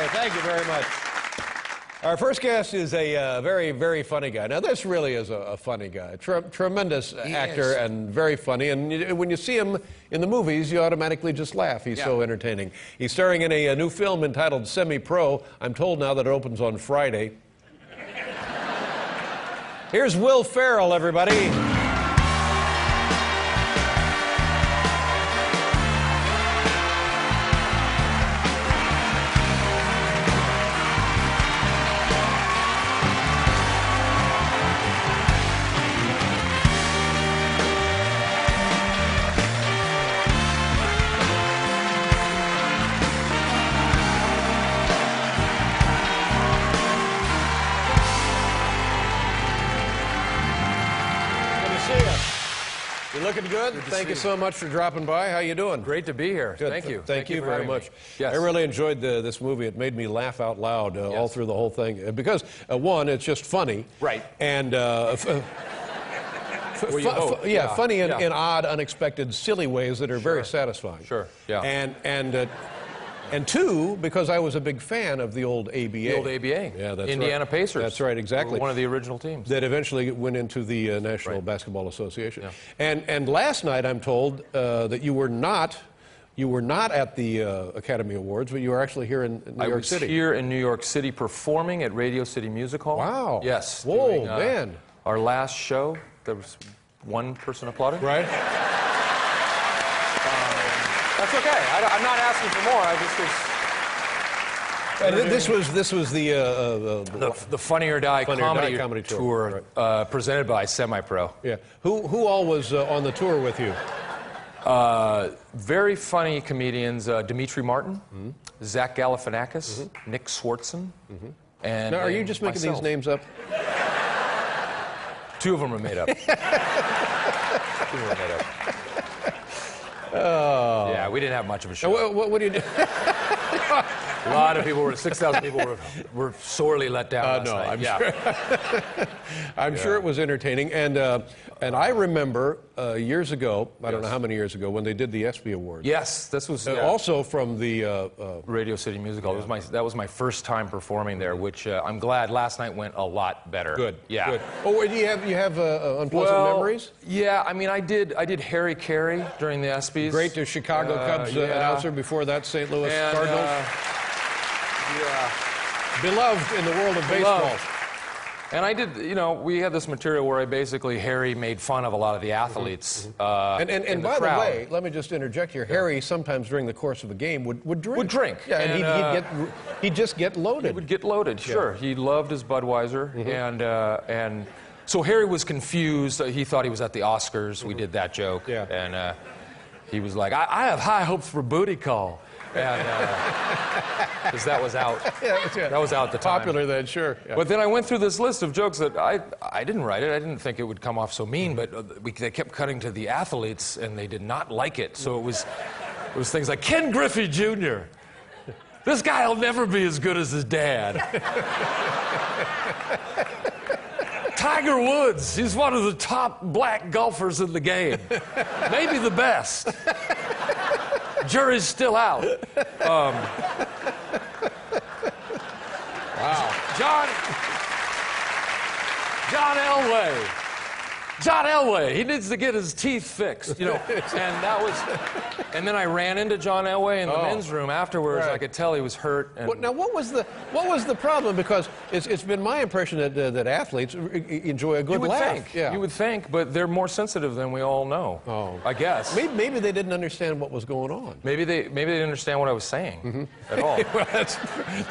right, thank you very much. Our first guest is a very, very funny guy. Now, this really is a funny guy. Tremendous actor and very funny. And when you see him in the movies, you automatically just laugh. He's so entertaining. He's starring in a new film entitled Semi-Pro. I'm told now that it opens on Friday. Here's Will Ferrell, everybody. You're looking good. Thank you so much for dropping by. How you doing? Great to be here. Good. Thank you. Thank you very much. Yes. I really enjoyed this movie. It made me laugh out loud all through the whole thing. Because, one, it's just funny. Right. And, funny in odd, unexpected, silly ways that are very satisfying. Sure, yeah. And two, because I was a big fan of the old ABA. The old ABA. Yeah, that's Indiana right. Pacers. That's right, exactly. One of the original teams. That eventually went into the National Basketball Association. Yeah. And last night I'm told that you were not at the Academy Awards, but you were actually here in New York City. I was here in New York City performing at Radio City Music Hall. Wow. Yes. Whoa, doing, man. Our last show, there was one person applauding. Right. That's okay. I'm not asking for more. I just was. And this was the Funny or Die comedy tour presented by Semi-Pro. Yeah. Who all was on the tour with you? Very funny comedians: Dimitri Martin, Zach Galifianakis, Nick Swartzen, and. Now, are you just making these names up? Two of them are made up. Oh. Yeah, we didn't have much of a show. What do you do? A lot of people 6,000 people were sorely let down last night. Sure. I'm sure it was entertaining. And I remember years ago, I don't know how many years ago, when they did the ESPY Awards. Yes, this was also from the Radio City Music Hall. That was my first time performing there, which I'm glad last night went a lot better. Good. Yeah. Good. Oh, do you have unpleasant memories? Yeah, I mean, I did Harry Caray during the ESPYs. Great Chicago Cubs announcer. Before that, St. Louis Cardinals. Beloved in the world of baseball. And I did, we had this material where Harry made fun of a lot of the athletes. And by the way, let me just interject here. Harry sometimes during the course of a game would drink. Would drink. Yeah, and he'd just get loaded. He would get loaded, sure. He loved his Budweiser, and so Harry was confused. He thought he was at the Oscars. We did that joke, and he was like, "I have high hopes for Booty Call." And because that was out. That was out at the time. Popular then, sure. Yeah. But then I went through this list of jokes that I didn't write it. I didn't think it would come off so mean, but they kept cutting to the athletes, and they did not like it. So it was things like Ken Griffey Jr. This guy will never be as good as his dad. Tiger Woods, he's one of the top black golfers in the game. Maybe the best. Jury's still out. Wow. John Elway. John Elway, he needs to get his teeth fixed, and and then I ran into John Elway in the men's room afterwards. I could tell he was hurt. And now, what was the problem? Because it's been my impression that athletes enjoy a good laugh. You would think, but they're more sensitive than we all know. Oh, I guess. Maybe they didn't understand what was going on. Maybe they didn't understand what I was saying at all. Well,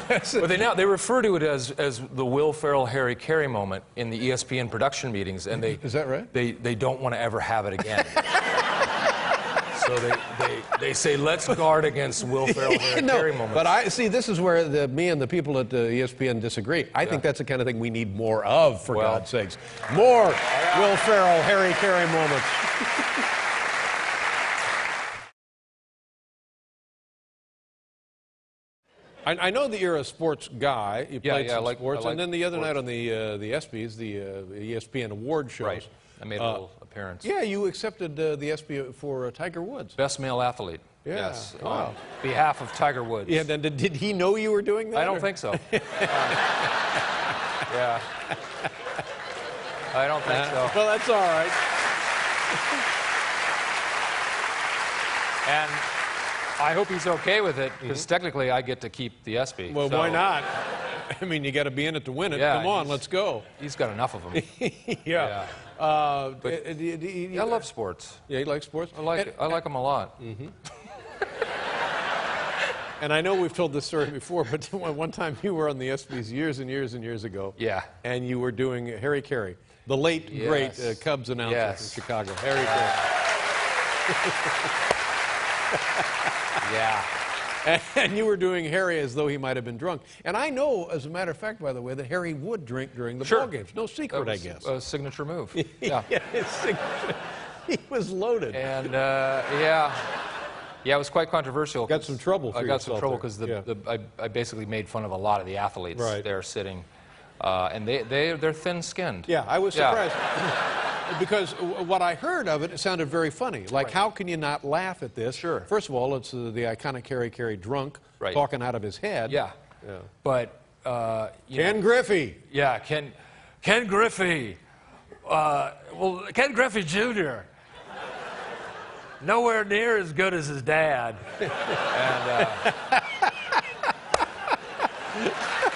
but they refer to it as the Will Ferrell Harry Caray moment in the ESPN production meetings, and is that right? They don't want to ever have it again. So they say, let's guard against Will Ferrell Harry Caray moments. But this is where me and the people at ESPN disagree. I think that's the kind of thing we need more of, for God's sakes. More Will Ferrell Harry Caray moments. I know that you're a sports guy. You played some sports, and then the other night on the ESPYs, the ESPN award shows. Right. I made a little appearance. Yeah, you accepted the ESPY for Tiger Woods. Best male athlete. Yeah. Yes. Wow. On behalf of Tiger Woods. Yeah. Then did he know you were doing that? I don't think so. Yeah. I don't think so. Well, that's all right. And I hope he's okay with it, because technically I get to keep the ESPY. Well, so why not? I mean, you got to be in it to win it. Yeah, Come on, let's go. He's got enough of them. Yeah. I love sports. Yeah, you like sports? I like them a lot. And I know we've told this story before, but one time you were on the ESPYs years and years and years ago. Yeah. And you were doing Harry Caray, the late, great Cubs announcer from Chicago. Harry Caray. Yeah. And you were doing Harry as though he might have been drunk. And I know, as a matter of fact, by the way, that Harry would drink during the ball games. No secret, I guess. A signature move. Yeah. His signature. He was loaded. And yeah, it was quite controversial. Got some trouble for I got some trouble yourself because I basically made fun of a lot of the athletes there sitting, and they're thin-skinned. Yeah, I was surprised. Because what I heard of it sounded very funny. Like, how can you not laugh at this? Sure. First of all, it's the iconic Harry Caray drunk, talking out of his head. Yeah. But Ken Griffey. Yeah, Ken Griffey. Well, Ken Griffey Jr. Nowhere near as good as his dad. And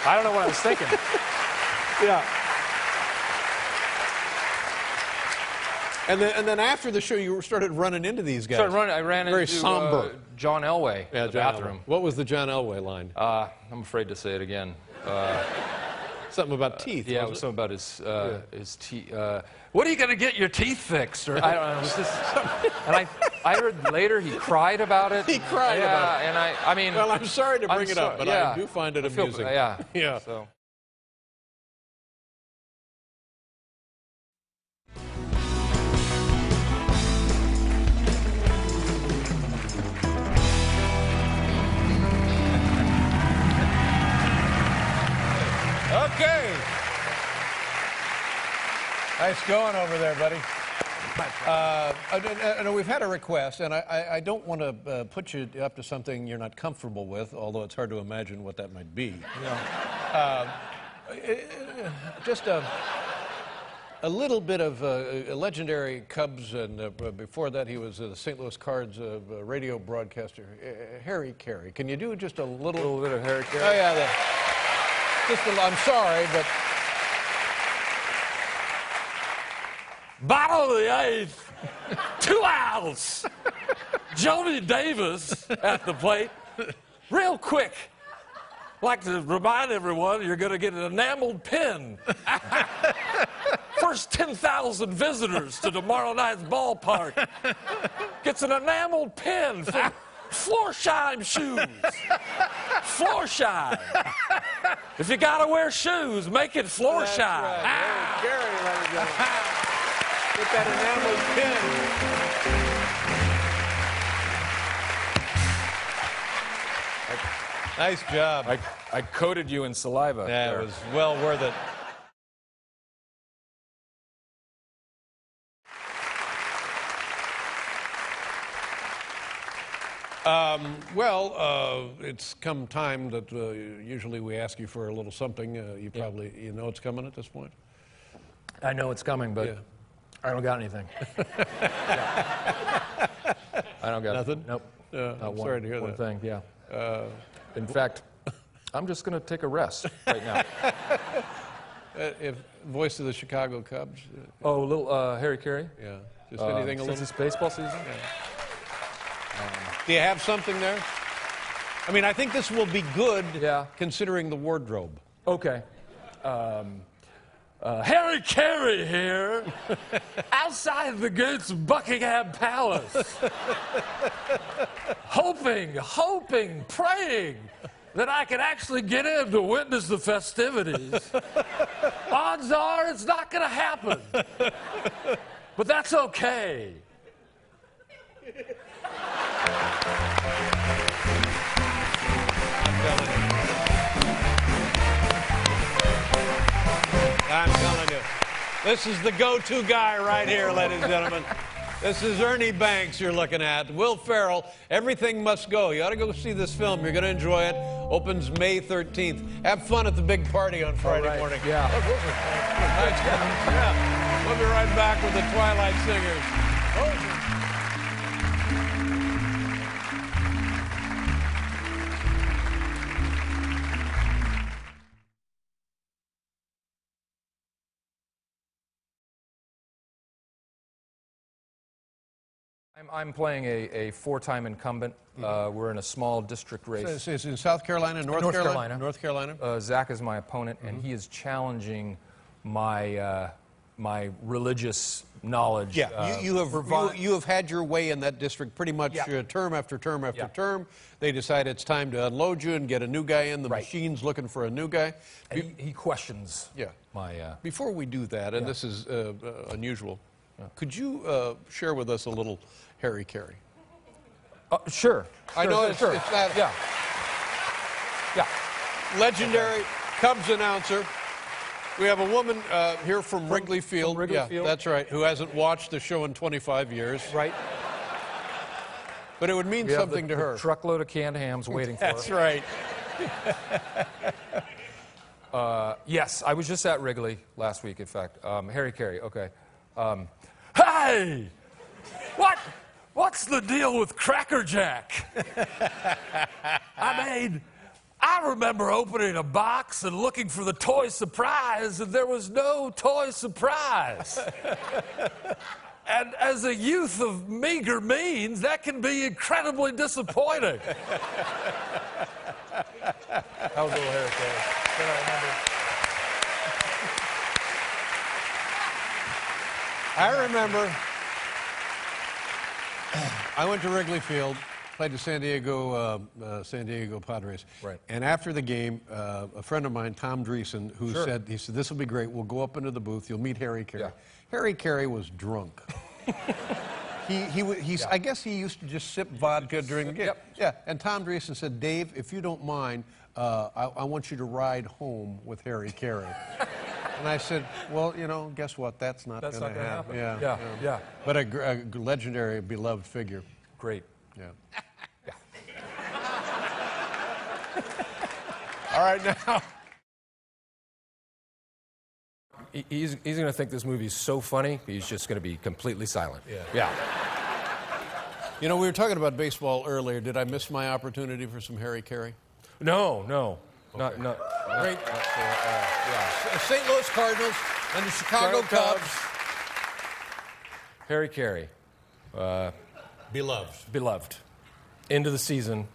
I don't know what I was thinking. Yeah. And then after the show, you started running into these guys. I ran very into somber. John Elway in the bathroom. What was the John Elway line? I'm afraid to say it again. Something about teeth. Yeah, it was something about his teeth. What are you going to get your teeth fixed? Or I don't know. It was just, and I heard later he cried about it. He cried about it. And I mean. Well, I'm sorry to bring it up, but I do find it amusing. Yeah. So. Okay. Nice going over there, buddy. We've had a request, and I don't want to put you up to something you're not comfortable with, although it's hard to imagine what that might be. Just a little bit of a legendary Cubs, and before that he was the St. Louis Cards radio broadcaster, Harry Caray. Can you do just a little bit of Harry Caray? Oh, yeah. I'm sorry, but... Bottom of the eighth, 2 outs. Jody Davis at the plate. Real quick, like to remind everyone, you're going to get an enameled pin. First 10,000 visitors to tomorrow night's ballpark gets an enameled pin from Florsheim shoes. Florsheim. If you got to wear shoes, make it Florsheim. Right. Gary, ladies and gentlemen. Get that enameled pin. Nice job. I coated you in saliva. Yeah, it was well worth it. It's come time that usually we ask you for a little something. You probably you know it's coming at this point. I know it's coming, but I don't got anything. I don't got nothing. Nope. I'm sorry to hear one that. Thing, yeah. In fact, I'm just going to take a rest right now. If voice of the Chicago Cubs. Oh, a little Harry Caray. Yeah. Just anything a since little. it's baseball season. Do you have something there? I mean, I think this will be good, considering the wardrobe. Okay. Harry Caray here, outside the gates of Buckingham Palace, hoping, praying that I can actually get in to witness the festivities. Odds are it's not going to happen, but that's okay. I'm telling you, this is the go-to guy right here, ladies and gentlemen. This is Ernie Banks you're looking at. Will Ferrell, Everything Must Go. You ought to go see this film. You're going to enjoy it. Opens May 13th. Have fun at the big party on Friday morning. Yeah. Yeah. We'll be right back with the Twilight Singers. I'm playing a four-time incumbent. We're in a small district race. So it's in South Carolina, North Carolina? North Carolina. Zach is my opponent, and he is challenging my my religious knowledge. Yeah, you have had your way in that district pretty much term after term after term. They decide it's time to unload you and get a new guy in. The machine's looking for a new guy. And he questions my... Before we do that, and this is unusual, could you share with us a little Harry Caray? Sure. I know it's not... Yeah. Legendary Cubs announcer. We have a woman here from Wrigley Field. Field. That's right, who hasn't watched the show in 25 years. Right. But it would mean something to her. A truckload of canned hams waiting for That's her. right. Yes, I was just at Wrigley last week, in fact. Harry Caray, okay. Hey! What's the deal with Cracker Jack? I remember opening a box and looking for the toy surprise, and there was no toy surprise. And as a youth of meager means, that can be incredibly disappointing. That was a little Harry Caray. Then I remember I went to Wrigley Field, played the San Diego Padres. Right. And after the game, a friend of mine, Tom Dreesen, who said, this will be great. We'll go up into the booth. You'll meet Harry Caray. Yeah. Harry Caray was drunk. I guess he used to just sip vodka during the game. Yeah. And Tom Dreesen said, Dave, if you don't mind, I want you to ride home with Harry Caray. And I said, well, guess what? That's not going to happen. Yeah. But a legendary, beloved figure. Great. Yeah. All right, now. He's going to think this movie is so funny, he's just going to be completely silent. Yeah. We were talking about baseball earlier. Did I miss my opportunity for some Harry Caray? No. Okay. Not Great. St. Louis Cardinals and the Chicago Cubs. Harry Caray. Beloved. End of the season,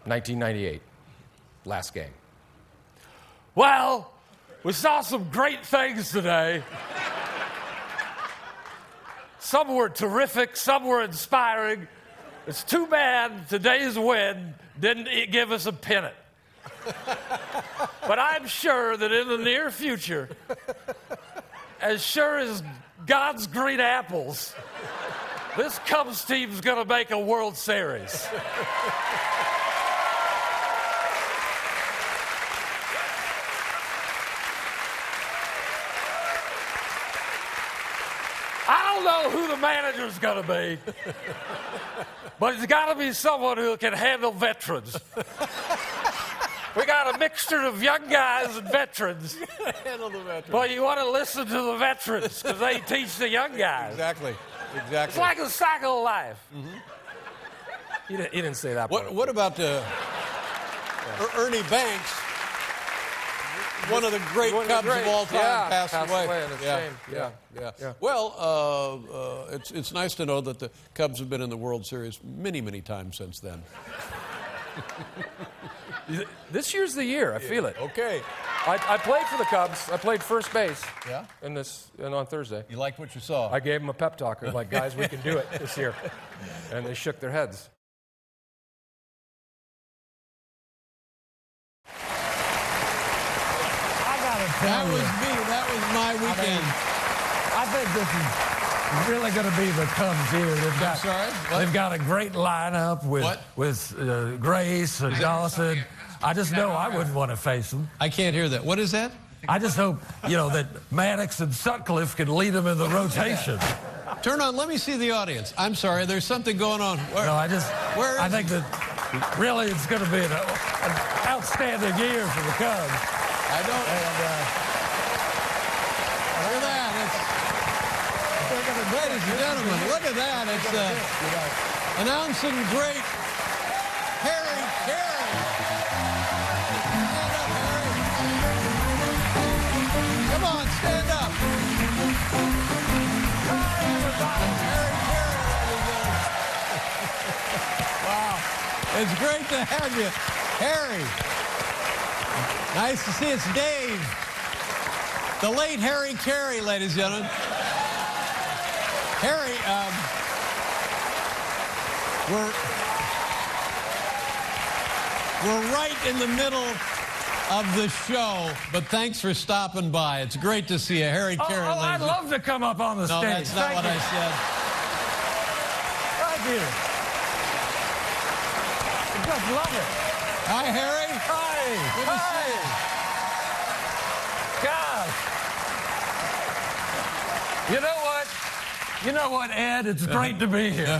1998. Last game. Well, we saw some great things today. Some were terrific, some were inspiring. It's too bad today's win didn't give us a pennant. But I'm sure that in the near future, as sure as God's green apples, this Cubs team's going to make a World Series. I don't know who the manager's going to be, but it's got to be someone who can handle veterans. We got a mixture of young guys and veterans. Handle the veterans. Well, you want to listen to the veterans because they teach the young guys. Exactly. It's like a cycle of life. You didn't say that part. What about Ernie Banks? One of the great Cubs of all time passed away. And it's shame. Well, it's nice to know that the Cubs have been in the World Series many, many times since then. This year's the year. I feel it. Okay. I played for the Cubs. I played first base. Yeah. And on Thursday. You liked what you saw? I gave them a pep talk. I'm like, guys, we can do it this year. And they shook their heads. That was my weekend. I think this is really going to be the Cubs here. They've got a great lineup with Grace and Dawson. I just know I wouldn't want to face them. I can't hear that. What is that? I just hope, that Maddox and Sutcliffe can lead them in the rotation. Turn on. Let me see the audience. I'm sorry. There's something going on. No, I think that really it's going to be an outstanding year for the Cubs. I don't. Look at that. Ladies and gentlemen, look at that. It's announcing great Harry Caray. Stand up, Harry. Come on, stand up. Hi, everybody. Harry Caray, ladies and gentlemen. Wow. It's great to have you. Harry. Nice to see you. It's Dave. The late Harry Caray, ladies and gentlemen. Harry, we're right in the middle of the show, but thanks for stopping by. It's great to see you, Harry Caray. Oh, I'd love to come up on the stage. No, that's not what I said. Thank you. I just love it. Hi, Harry. Hi. Good to see you. God. You know what? You know what, Ed? It's great to be here.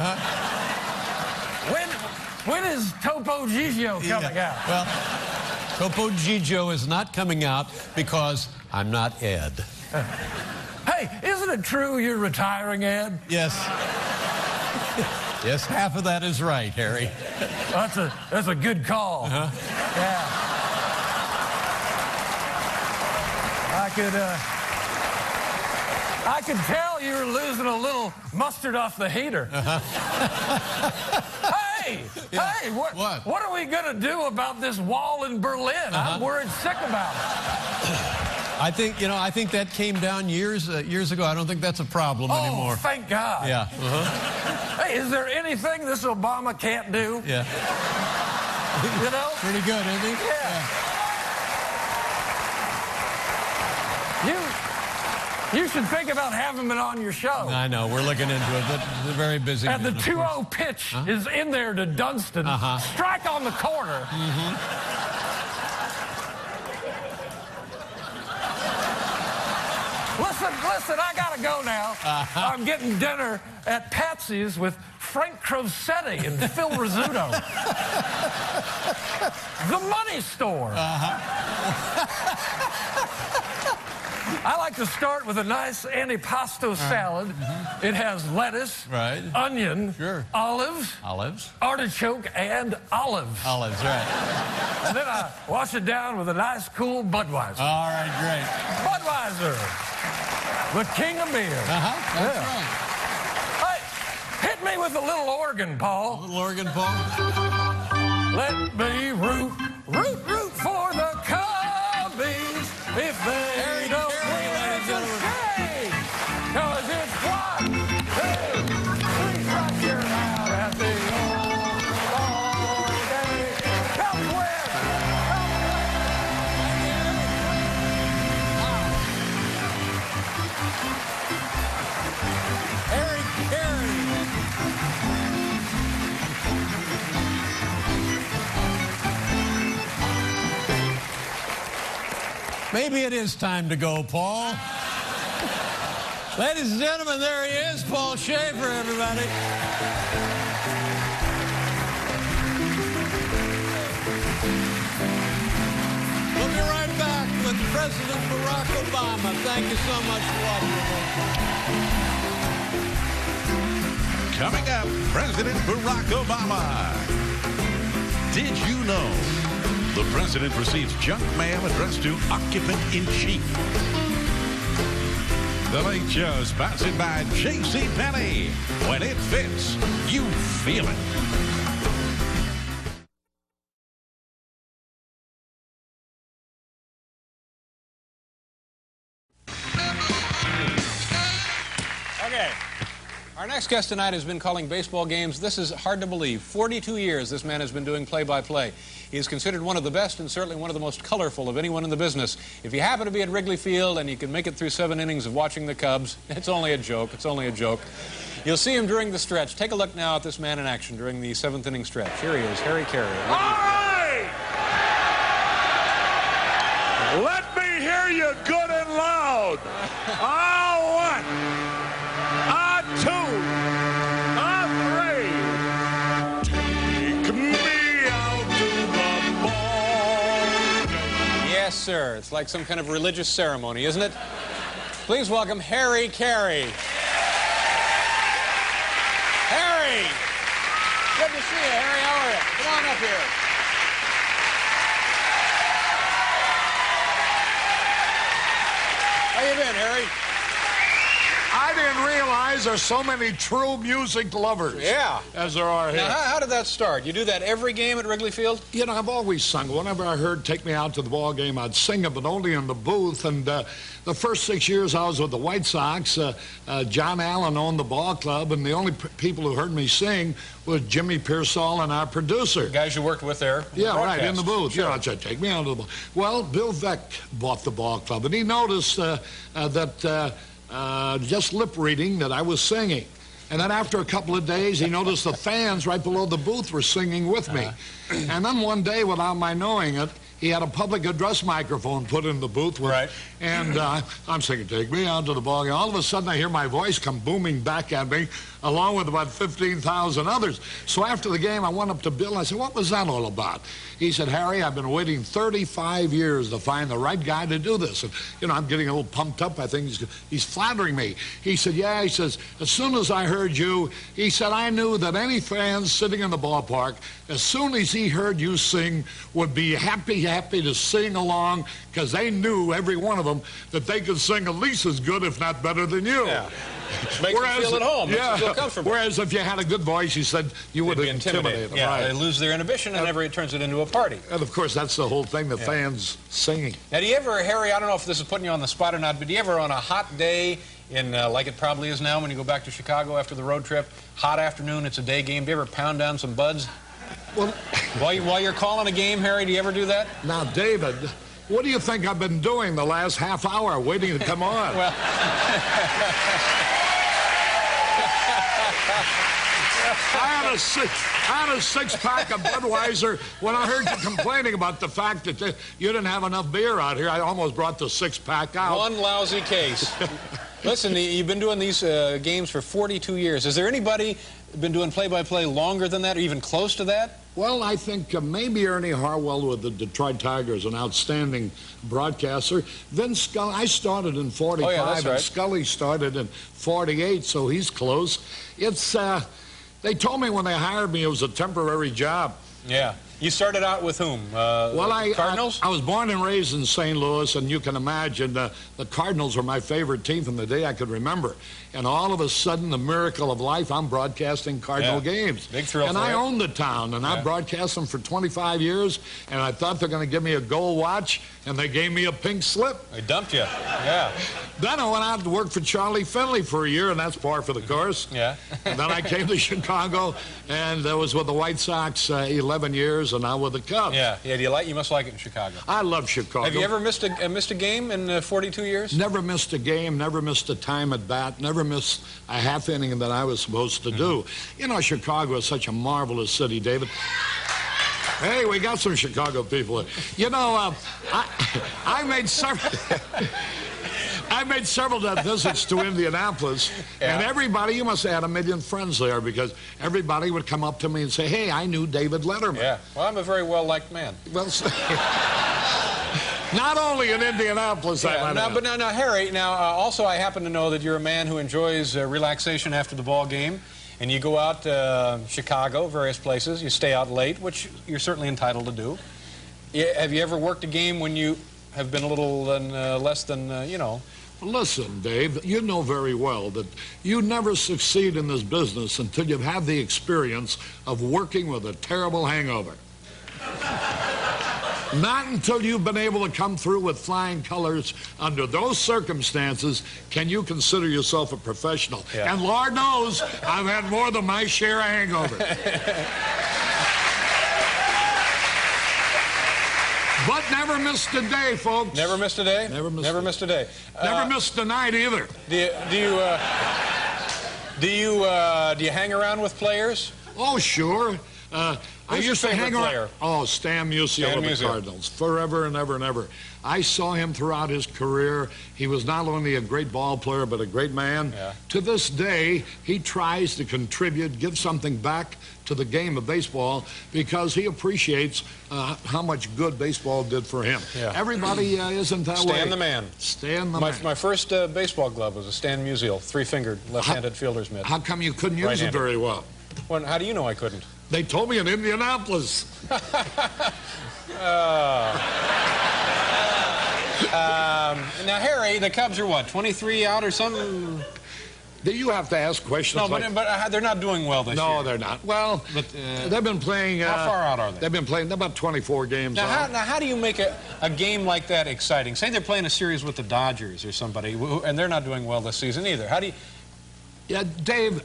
When is Topo Gigio coming out? Well, Topo Gigio is not coming out because I'm not Ed. Hey, isn't it true you're retiring, Ed? Yes. Yes, half of that is right, Harry. That's a good call. Yeah. I could tell you were losing a little mustard off the heater. Hey, what are we going to do about this wall in Berlin? I'm worried sick about it. I think that came down years ago. I don't think that's a problem anymore. Oh, thank God. Yeah. Hey, is there anything this Obama can't do? Yeah. You know? Pretty good, isn't he? Yeah. You should think about having it on your show. I know. We're looking into it. They're very busy. And the 2-0 pitch is in there to Dunston. Strike on the corner. Listen, I gotta go now. I'm getting dinner at Patsy's with Frank Crosetti and Phil Rizzuto. The Money Store. I like to start with a nice antipasto salad. It has lettuce, onion, olives, artichoke, and olives. Olives, right. And then I wash it down with a nice, cool Budweiser. All right, great. Budweiser, the king of beer. That's right. Hey, hit me with a little organ, Paul. A little organ, Paul. Let me root for the Cubbies if they don't win as a shame. 'Cause it's 1, 2, 3, rock your out at the all day. Cubs win! Harry Caray. Maybe it is time to go, Paul. Ladies and gentlemen, there he is, Paul Schaefer, everybody. We'll be right back with President Barack Obama. Thank you so much for watching. Coming up, President Barack Obama. Did you know the president receives junk mail addressed to occupant-in-chief? The Late Show, sponsored by J.C. Penney. When it fits, you feel it. Okay. Our next guest tonight has been calling baseball games. This is hard to believe. 42 years this man has been doing play-by-play. He is considered one of the best and certainly one of the most colorful of anyone in the business. If you happen to be at Wrigley Field and you can make it through 7 innings of watching the Cubs, it's only a joke. It's only a joke. You'll see him during the stretch. Take a look now at this man in action during the 7th inning stretch. Here he is, Harry Caray. All right! Let me hear you good and loud. A 1, a 2, Yes, sir. It's like some kind of religious ceremony, isn't it? Please welcome Harry Caray. Harry! Good to see you, Harry. How are you? Come on up here. How you been, Harry? I didn't realize there's so many true music lovers. Yeah. As there are here. Now, how did that start? You do that every game at Wrigley Field? You know, I've always sung. Whenever I heard "Take Me Out to the Ball Game," I'd sing it, but only in the booth. And the first 6 years I was with the White Sox, John Allen owned the ball club, and the only people who heard me sing was Jimmy Pearsall and our producer. The guys you worked with there. Yeah, right, in the booth. Sure. Yeah, I'd say, "Take me out to the ball." Well, Bill Veeck bought the ball club, and he noticed that just lip reading that I was singing. And then after a couple of days, he noticed the fans right below the booth were singing with me. And then one day, without my knowing it, he had a public address microphone put in the booth. Right. And I'm singing, "Take me out to the ball game." All of a sudden, I hear my voice come booming back at me, along with about 15,000 others. So after the game, I went up to Bill and I said, "What was that all about?" He said, "Harry, I've been waiting 35 years to find the right guy to do this." And, you know, I'm getting a little pumped up. I think he's flattering me. He said, "Yeah," he says, "as soon as I heard you," he said, "I knew that any fans sitting in the ballpark, as soon as he heard you sing, would be happy to sing along, because they knew, every one of them, that they could sing at least as good, if not better than you." Yeah. Makes you feel at home. Makes you feel comfortable. Whereas if you had a good voice, he said, you would be intimidate them. Yeah, Right. they lose their inhibition, and it turns it into a party. And of course, that's the whole thing, the fans singing. Now, do you ever, Harry, I don't know if this is putting you on the spot or not, but do you ever on a hot day, in like it probably is now when you go back to Chicago after the road trip, hot afternoon, it's a day game, do you ever pound down some buds? Well, while you're calling a game, Harry, do you ever do that? Now, David, what do you think I've been doing the last half hour, waiting to come on? Well... I had a six-pack of Budweiser. When I heard you complaining about the fact that you didn't have enough beer out here, I almost brought the six-pack out. One lousy case. Listen, you've been doing these games for 42 years. Is there anybody been doing play-by-play longer than that, or even close to that? Well, I think maybe Ernie Harwell with the Detroit Tigers, an outstanding broadcaster. Vince Scully, I started in 45, that's right. And Scully started in 48, so he's close. It's, they told me when they hired me it was a temporary job. Yeah. You started out with whom? Cardinals? I was born and raised in St. Louis, and you can imagine the Cardinals were my favorite team from the day I could remember. And all of a sudden, the miracle of life, I'm broadcasting Cardinal games. Big thrill and for I you. own the town, and I broadcast them for 25 years, and I thought they're going to give me a gold watch, and they gave me a pink slip. They dumped you. Yeah. Then I went out to work for Charlie Finley for a year, and that's par for the course. Yeah. And then I came to Chicago, and I was with the White Sox 11 years, and now with the Cubs. Yeah. You must like it in Chicago. I love Chicago. Have you ever missed a game in 42 years? Never missed a game, never missed a time at bat, never missed a half inning that I was supposed to do. You know, Chicago is such a marvelous city, David. Hey, we got some Chicago people. You know, I made several... I made several visits to Indianapolis, and everybody, you must have had a million friends there, because everybody would come up to me and say, "Hey, I knew David Letterman." Yeah. Well, I'm a very well-liked man. Well, not only in Indianapolis, But now, Harry, also I happen to know that you're a man who enjoys relaxation after the ball game, and you go out Chicago, various places, you stay out late, which you're certainly entitled to do. Have you ever worked a game when you have been a little less than, you know... Listen, Dave, you know very well that you never succeed in this business until you've had the experience of working with a terrible hangover. Not until you've been able to come through with flying colors under those circumstances can you consider yourself a professional. Yeah. And Lord knows, I've had more than my share of hangovers. But never missed a day, folks. Never missed a day? Never missed a day. Never missed a night either. Do you hang around with players? Oh, sure. I Who's your used to favorite hang around. player? Oh, Stan Musial of the Musial. Cardinals, forever and ever and ever. I saw him throughout his career. He was not only a great ball player, but a great man. Yeah. To this day, he tries to contribute, give something back to the game of baseball because he appreciates how much good baseball did for him. Yeah. Everybody isn't that way. Stan the man. Stan the My, man. my first baseball glove was a Stan Musial, three-fingered left-handed fielder's mitt. How come you couldn't use it Right-handed. very well? Well, how do you know I couldn't? They told me in Indianapolis. Now, Harry, the Cubs are what, 23 out or something? Do you have to ask questions? No, like, but they're not doing well this year. no, they're not. Well, But, they've been playing. how far out are they? They've been playing about 24 games. Now, out. how do you make a game like that exciting? Say they're playing a series with the Dodgers or somebody, and they're not doing well this season either. How do you... Yeah, Dave,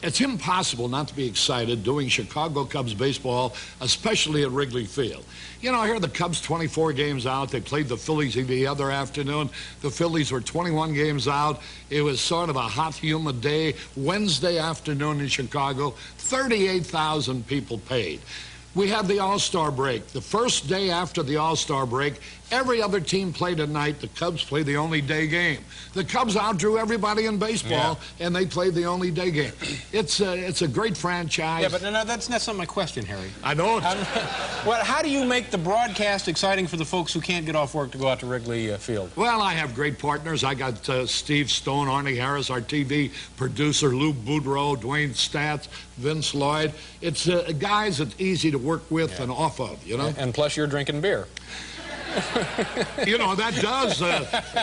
it's impossible not to be excited doing Chicago Cubs baseball, especially at Wrigley Field. You know, here are the Cubs 24 games out. They played the Phillies the other afternoon. The Phillies were 21 games out. It was sort of a hot, humid day. Wednesday afternoon in Chicago, 38,000 people paid. We had the All-Star break. The first day after the All-Star break, every other team played at night. The Cubs played the only day game. The Cubs outdrew everybody in baseball, and they played the only day game. It's a great franchise. Yeah, but no, that's not my question, Harry. I know. Well, how do you make the broadcast exciting for the folks who can't get off work to go out to Wrigley Field? Well, I have great partners. I got Steve Stone, Arnie Harris, our TV producer, Lou Boudreau, Dwayne Statz, Vince Lloyd. It's guys that's easy to work with and off of, you know? And plus you're drinking beer. You know, that does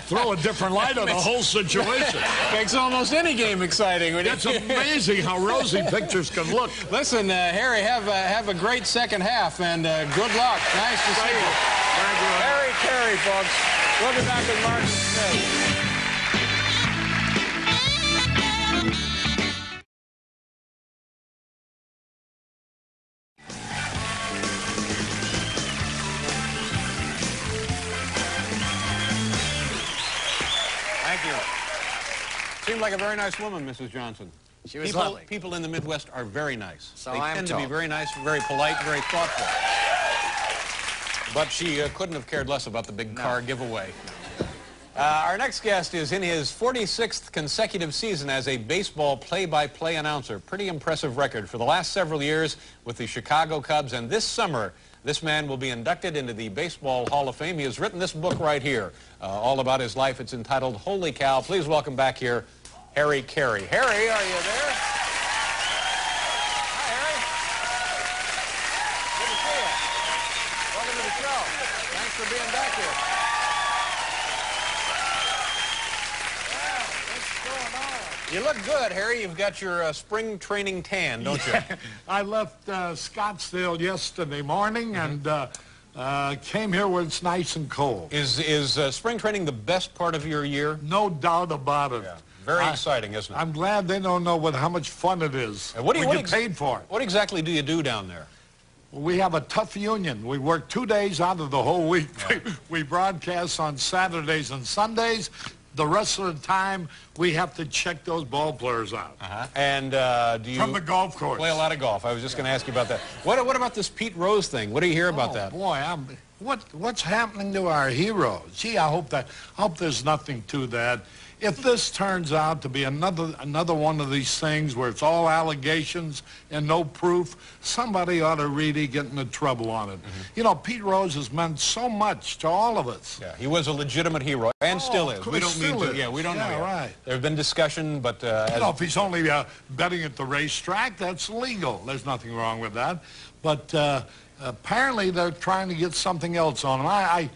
throw a different light on the whole situation. Makes almost any game exciting. It's amazing how rosy pictures can look. Listen, Harry, have a great second half, and good luck. Nice to see you. Thank you. Harry Caray, folks. We'll be back with Martin Smith. Thank you. Seemed like a very nice woman, Mrs. Johnson. She was lovely. People in the Midwest are very nice. So they I am tend to be told. very nice, very polite, very thoughtful. But she couldn't have cared less about the big car giveaway. Our next guest is in his 46th consecutive season as a baseball play-by-play announcer. Pretty impressive record for the last several years with the Chicago Cubs. And this summer, this man will be inducted into the Baseball Hall of Fame. He has written this book right here, all about his life. It's entitled Holy Cow. Please welcome back here, Harry Caray. Harry, are you there? Hi, Harry. Good to see you. Welcome to the show. Thanks for being back here. You look good, Harry. You've got your spring training tan, don't you? I left Scottsdale yesterday morning and came here where it's nice and cold. Is spring training the best part of your year? No doubt about it. Yeah. Very exciting, isn't it? I'm glad they don't know how much fun it is. And what we get paid for it. What exactly do you do down there? We have a tough union. We work 2 days out of the whole week. Yeah. We broadcast on Saturdays and Sundays. The rest of the time, we have to check those ball players out. And do you... From the golf course. Play a lot of golf. I was just going to ask you about that. What about this Pete Rose thing? What do you hear about that? Boy, what's happening to our heroes? Gee, I hope there's nothing to that. If this turns out to be another one of these things where it's all allegations and no proof, somebody ought to really get into trouble on it. You know, Pete Rose has meant so much to all of us. Yeah, he was a legitimate hero and still is. We don't still mean to. is. Yeah, we don't know. Yeah, Yet. right. There have been discussion, but You know, if he's only betting at the racetrack, that's legal. There's nothing wrong with that. But apparently they're trying to get something else on him. I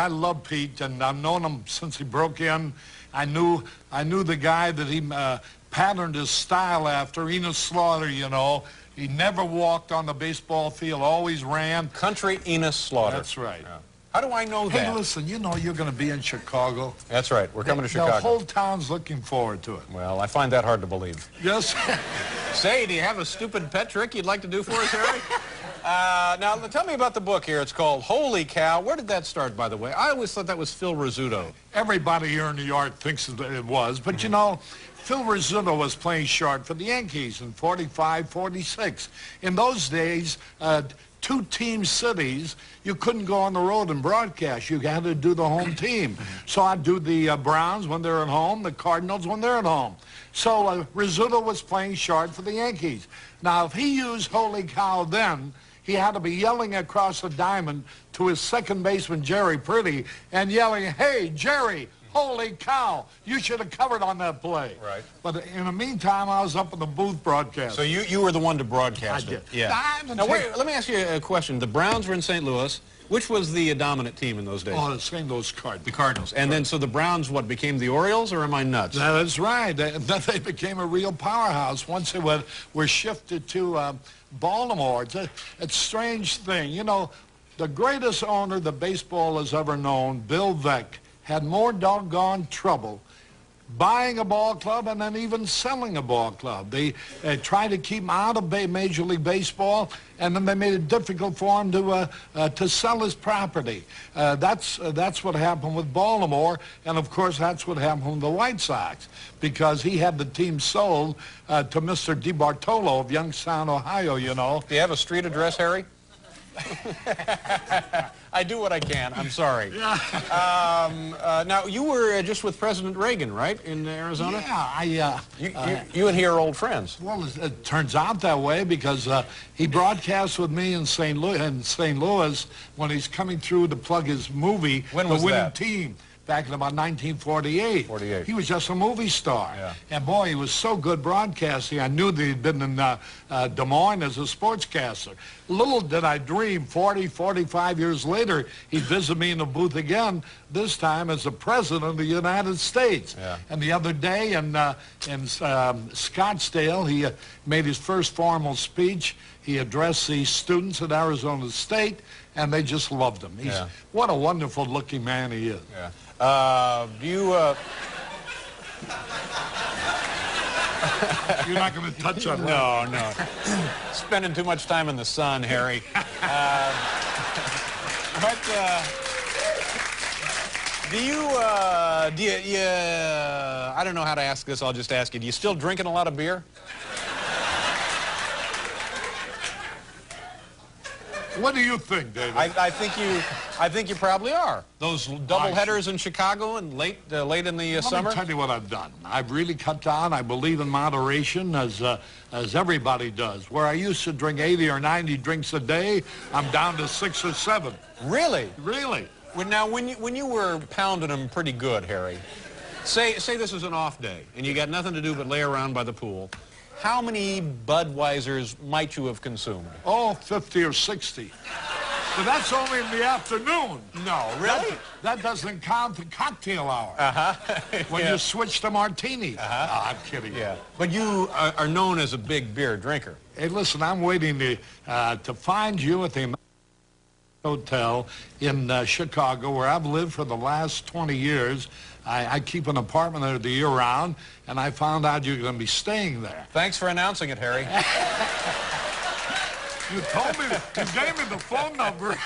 love Pete, and I've known him since he broke in. I knew the guy that he patterned his style after, Enos Slaughter, you know. He never walked on the baseball field, always ran. Country Enos Slaughter. That's right. Yeah. How do I know that? Hey, listen, you know you're going to be in Chicago. That's right. We're coming to Chicago. The whole town's looking forward to it. Well, I find that hard to believe. Yes. Say, do you have a stupid pet trick you'd like to do for us, Harry? Now, tell me about the book here. It's called Holy Cow. Where did that start, by the way? I always thought that was Phil Rizzuto. Everybody here in New York thinks that it was, but you know, Phil Rizzuto was playing short for the Yankees in 45, 46. In those days, two-team cities, you couldn't go on the road and broadcast. You had to do the home team. So I'd do the Browns when they're at home, the Cardinals when they're at home. So Rizzuto was playing short for the Yankees. Now, if he used Holy Cow then, he had to be yelling across the diamond to his second baseman, Jerry Priddy, and yelling, "Hey, Jerry, holy cow, you should have covered on that play." Right. But in the meantime, I was up in the booth broadcasting. So you were the one to broadcast I did. it. Yeah. Now, wait, let me ask you a question. The Browns were in St. Louis. Which was the dominant team in those days? Oh, the St. Louis Cardinals. The Cardinals. And then, so the Browns, what, became the Orioles, or am I nuts? That's right. They became a real powerhouse once they were shifted to Baltimore. It's a strange thing. You know, the greatest owner that baseball has ever known, Bill Veeck, had more doggone trouble buying a ball club and then even selling a ball club. They tried to keep him out of Major League Baseball, and then they made it difficult for him to sell his property. That's what happened with Baltimore, and of course that's what happened with the White Sox, because he had the team sold to Mr. DiBartolo of Youngstown, Ohio, you know. Do you have a street address, Harry? I do what I can. I'm sorry. Yeah. Now, you were just with President Reagan, right, in Arizona? Yeah, you and he are old friends. Well, it turns out that way because he broadcasts with me in St. Louis when he's coming through to plug his movie, When was The Winning that? Team, back in about 1948. 48. He was just a movie star. Yeah. And boy, he was so good broadcasting. I knew that he'd been in Des Moines as a sportscaster. Little did I dream, 40, 45 years later, he'd visit me in the booth again, this time as the President of the United States. Yeah. And the other day in Scottsdale, he made his first formal speech. He addressed the students at Arizona State, and they just loved him. What a wonderful-looking man he is. Yeah. Do you... You're not going to touch on that. No. Spending too much time in the sun, Harry. I don't know how to ask this, I'll just ask you. Do you still drinking a lot of beer? What do you think, David? I think you probably are. Those double headers in Chicago and late in the summer. Let me tell you what I've done. I've really cut down. I believe in moderation, as everybody does. Where I used to drink 80 or 90 drinks a day, I'm down to 6 or 7. Really? Really? Now, when you were pounding them pretty good, Harry, say this was an off day and you got nothing to do but lay around by the pool. How many Budweisers might you have consumed? Oh, 50 or 60. But that's only in the afternoon. No, really? That doesn't count the cocktail hour. When you switch to martinis. I'm kidding. Yeah. But you are known as a big beer drinker. Hey, listen, I'm waiting to find you at the hotel in Chicago, where I've lived for the last 20 years. I keep an apartment there the year round, and I found out you're going to be staying there. Thanks for announcing it, Harry. You told me, you gave me the phone number.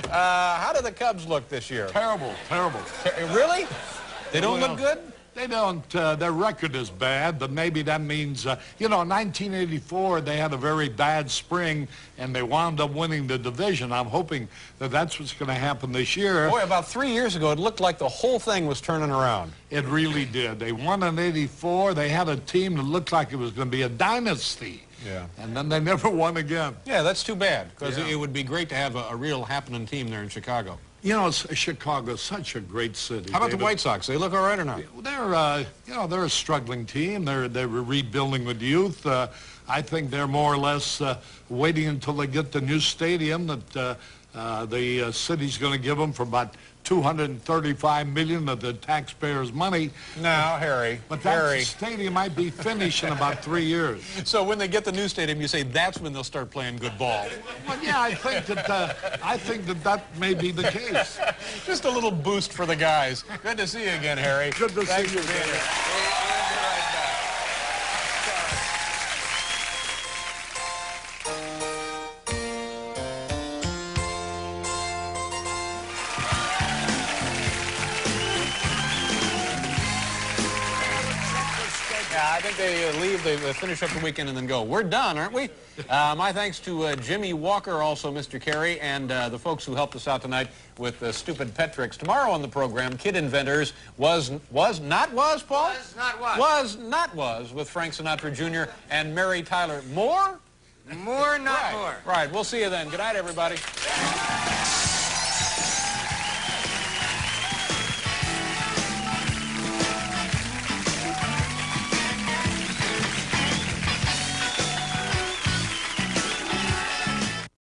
How do the Cubs look this year? Terrible. Really? They don't look good? They don't. Their record is bad, but maybe that means, you know, in 1984, they had a very bad spring, and they wound up winning the division. I'm hoping that that's what's going to happen this year. Boy, about 3 years ago, it looked like the whole thing was turning around. It really did. They won in 84. They had a team that looked like it was going to be a dynasty. Yeah. And then they never won again. Yeah, that's too bad, because it would be great to have a real happening team there in Chicago. You know, Chicago's such a great city. How about David? the White Sox? They look all right or not? They're, you know, they're a struggling team. They're rebuilding with youth. I think they're more or less waiting until they get the new stadium that the city's going to give them for about $235 million of the taxpayers' money. Now, Harry. But that stadium might be finished in about 3 years. So when they get the new stadium, you say that's when they'll start playing good ball. Well, yeah, I think that may be the case. Just a little boost for the guys. Good to see you again, Harry. Good to see you for being here. Yeah, I think they leave, they finish up the weekend and then go. We're done, aren't we? My thanks to Jimmy Walker, also Mr. Caray, and the folks who helped us out tonight with stupid pet tricks. Tomorrow on the program, Kid Inventors was, Paul? Was, not was. Was, not was, with Frank Sinatra Jr. and Mary Tyler. More? More, not right. more. Right, we'll see you then. Good night, everybody.